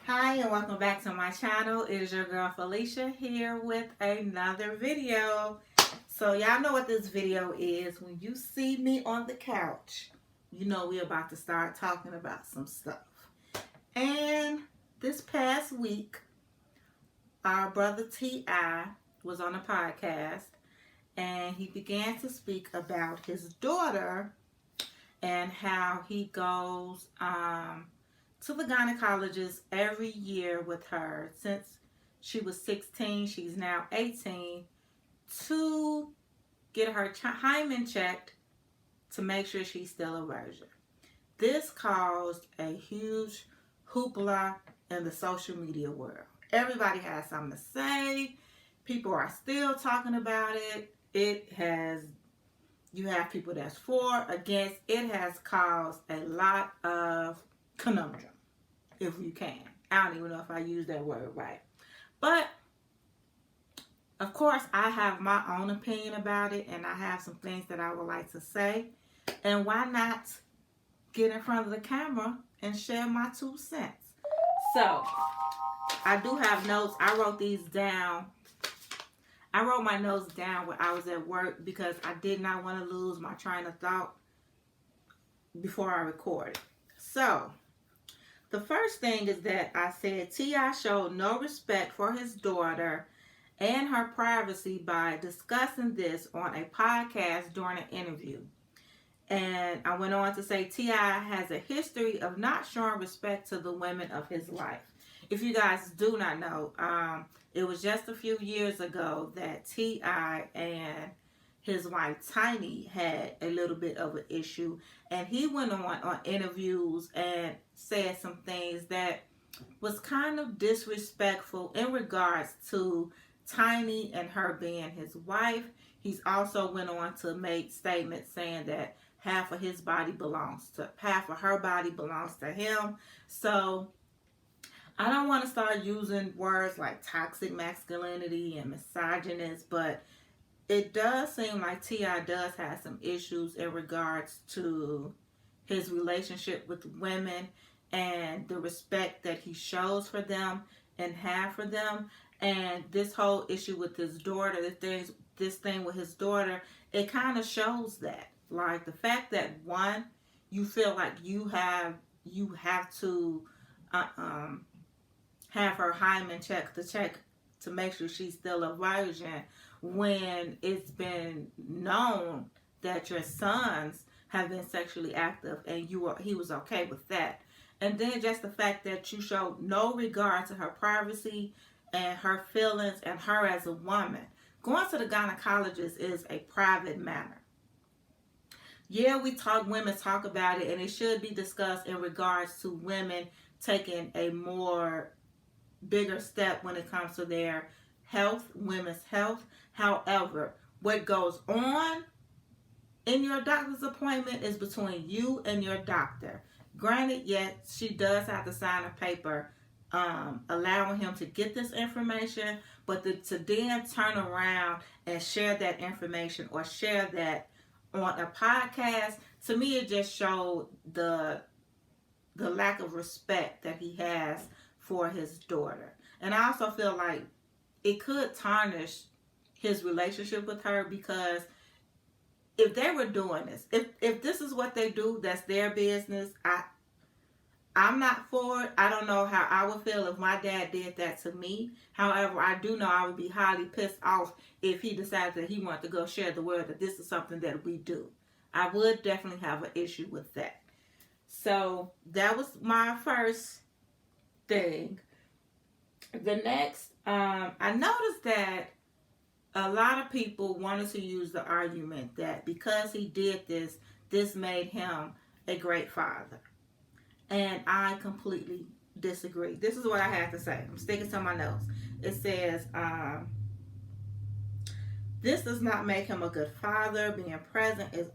Hi and welcome back to my channel. It is your girl Felicia here with another video. So y'all know what this video is. When you see me on the couch, you know we're about to start talking about some stuff. And this past week, our brother T.I. was on a podcast and he began to speak about his daughter and how he goes to the gynecologist every year with her since she was 16. She's now 18 to get her hymen checked to make sure she's still a virgin. This caused a huge hoopla in the social media world. Everybody has something to say. People are still talking about it. You have people that's for, against. It has caused a lot of conundrum, if you can. I don't even know if I use that word right. But, of course, I have my own opinion about it, and I have some things that I would like to say. And why not get in front of the camera and share my 2 cents? So, I do have notes. I wrote these down. I wrote my notes down when I was at work because I did not want to lose my train of thought before I recorded. So, the first thing is that I said T.I. showed no respect for his daughter and her privacy by discussing this on a podcast during an interview. And I went on to say T.I. has a history of not showing respect to the women of his life. If you guys do not know, it was just a few years ago that T.I. and his wife Tiny had a little bit of an issue, and he went on interviews and said some things that was kind of disrespectful in regards to Tiny and her being his wife. He's also went on to make statements saying that half of her body belongs to him. So I don't want to start using words like toxic masculinity and misogynist, but it does seem like T.I. does have some issues in regards to his relationship with women and the respect that he shows for them and have for them. And this whole issue with his daughter, this thing with his daughter, it kind of shows that. Like the fact that one, you feel like you have to have her hymen check to make sure she's still a virgin, when it's been known that your sons have been sexually active and he was okay with that. And then just the fact that you showed no regard to her privacy and her feelings and her as a woman. Going to the gynecologist is a private matter. Yeah, women talk about it, and it should be discussed in regards to women taking a more bigger step when it comes to their health, women's health. However, what goes on in your doctor's appointment is between you and your doctor. Granted, yes, she does have to sign a paper allowing him to get this information, but to then turn around and share that information or share that on a podcast, to me it just showed the lack of respect that he has for his daughter. And I also feel like it could tarnish his relationship with her, because if they were doing this, if this is what they do, that's their business. I'm not for it. I don't know how I would feel if my dad did that to me. However, I do know I would be highly pissed off if he decided that he wanted to go share the word that this is something that we do. I would definitely have an issue with that. So that was my first thing. The next, I noticed that a lot of people wanted to use the argument that because he did this made him a great father. And I completely disagree. This is what I have to say. I'm sticking to my notes. It says, this does not make him a good father. Being present is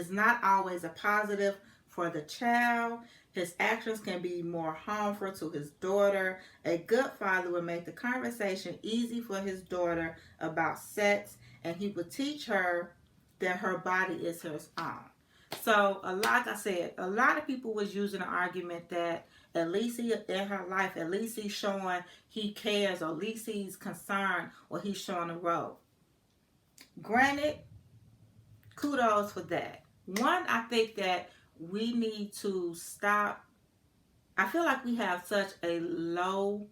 not always a positive for the child. His actions can be more harmful to his daughter. A good father would make the conversation easy for his daughter about sex, and he would teach her that her body is her own. So, like I said, a lot of people was using the argument that At least he in her life, at least he's showing he cares, or at least he's concerned, or he's showing a role. Granted, kudos for that. One, I think that we need to stop. I feel like we have such a low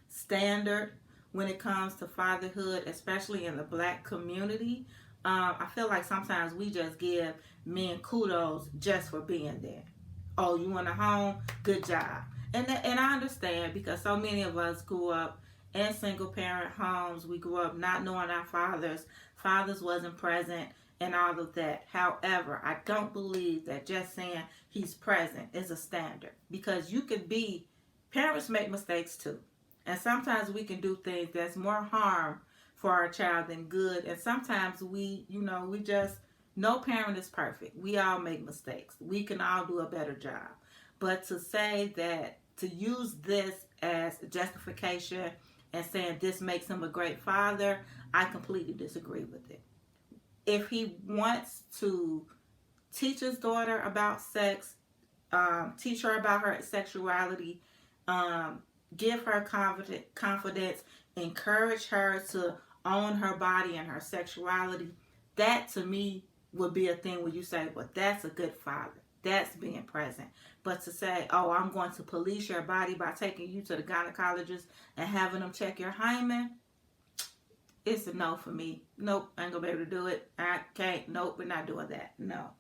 standard when it comes to fatherhood, especially in the black community. I feel like sometimes we just give men kudos just for being there. Oh, you in a home? Good job. And I understand, because so many of us grew up in single parent homes. We grew up not knowing our fathers. Fathers wasn't present and all of that. However, I don't believe that just saying he's present is a standard, because you could be, parents make mistakes too. And sometimes we can do things that's more harm for our child than good. And sometimes we just, no parent is perfect. We all make mistakes. We can all do a better job. But to say that, to use this as justification and saying this makes him a great father, I completely disagree with it. If he wants to teach his daughter about sex, teach her about her sexuality, give her confidence, encourage her to own her body and her sexuality, that to me would be a thing where you say, well, that's a good father. That's being present. But to say, oh, I'm going to police your body by taking you to the gynecologist and having them check your hymen, it's a no for me. Nope, I ain't gonna be able to do it. I can't. Nope, we're not doing that. No.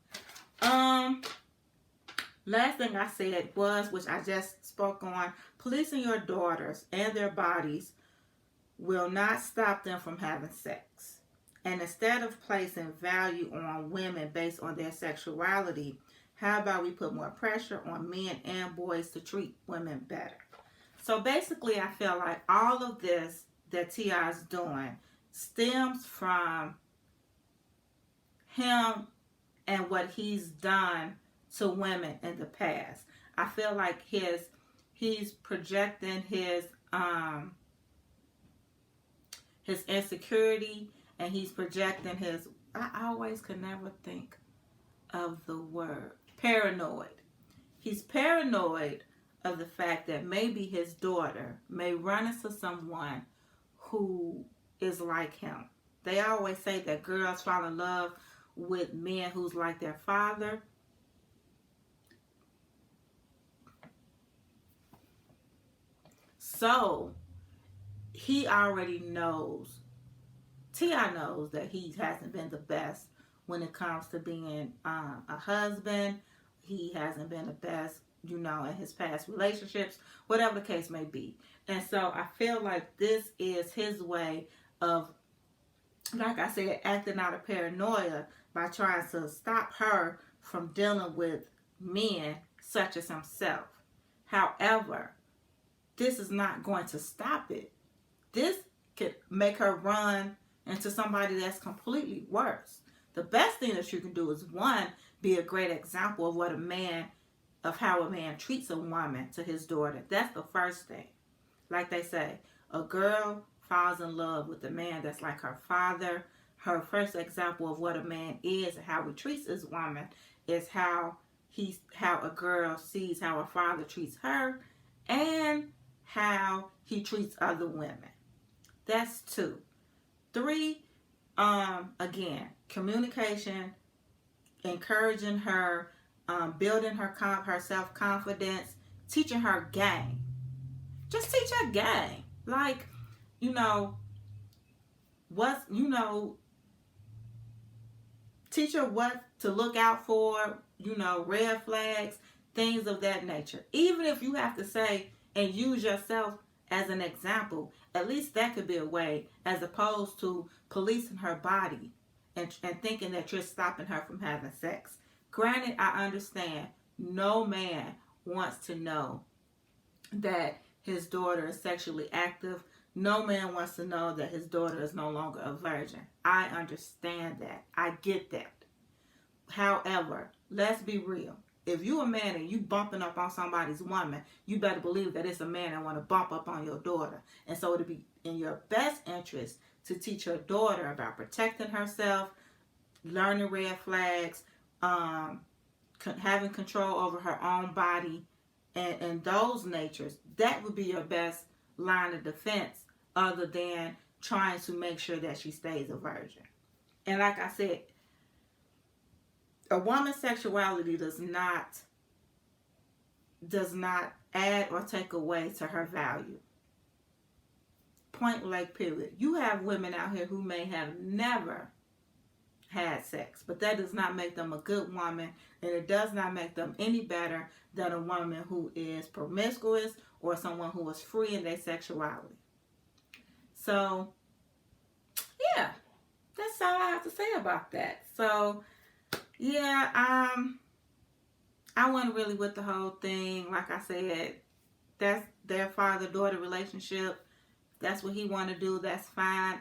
Last thing I said was, which I just spoke on, policing your daughters and their bodies will not stop them from having sex. And instead of placing value on women based on their sexuality, how about we put more pressure on men and boys to treat women better? So basically, I feel like all of this that T.I. is doing stems from him and what he's done to women in the past. I feel like he's projecting his insecurity, and he's projecting his, I always could never think of the word, paranoid. He's paranoid of the fact that maybe his daughter may run into someone who is like him. They always say that girls fall in love with men who's like their father. So he already knows, T.I. knows that he hasn't been the best when it comes to being a husband. He hasn't been the best, in his past relationships, whatever the case may be. And so I feel like this is his way of, like I said, acting out of paranoia by trying to stop her from dealing with men such as himself. However, this is not going to stop it. This could make her run into somebody that's completely worse. The best thing that you can do is, one, be a great example of how a man treats a woman to his daughter. That's the first thing. Like they say, a girl falls in love with a man that's like her father. Her first example of what a man is and how he treats his woman is how a girl sees how a father treats her, and how he treats other women. That's 2. 3, again, communication, encouraging her, building her self-confidence, teaching her game. Just teach her game. Like, teach her what to look out for, red flags, things of that nature. Even if you have to say and use yourself as an example, at least that could be a way, as opposed to policing her body and thinking that you're stopping her from having sex. Granted, I understand no man wants to know that his daughter is sexually active. No man wants to know that his daughter is no longer a virgin. I understand that. I get that. However, let's be real. If you a man and you bumping up on somebody's woman, you better believe that it's a man that want to bump up on your daughter. And so it'll be in your best interest to teach your daughter about protecting herself, learning red flags, having control over her own body, and those natures, that would be your best line of defense other than trying to make sure that she stays a virgin. And like I said, a woman's sexuality does not add or take away to her value. Point blank period. You have women out here who may have never had sex, but that does not make them a good woman, and it does not make them any better than a woman who is promiscuous or someone who is free in their sexuality. So yeah, that's all I have to say about that. So yeah, I wasn't really with the whole thing. Like I said, that's their father-daughter relationship. That's what he want to do. That's fine.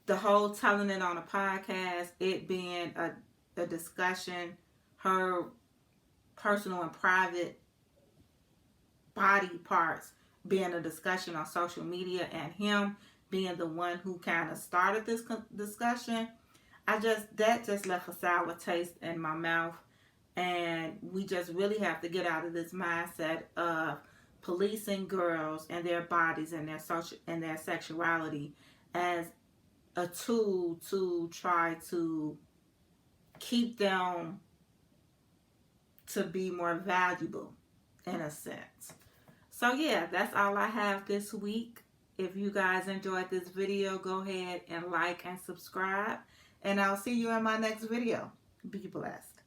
The whole telling it on a podcast, it being a discussion, her personal and private body parts being a discussion on social media, and him being the one who kind of started this discussion, that just left a sour taste in my mouth. And we just really have to get out of this mindset of policing girls and their bodies and their sexuality as a tool to try to keep them to be more valuable in a sense. So yeah, that's all I have this week. If you guys enjoyed this video, go ahead and like and subscribe, and I'll see you in my next video. Be blessed.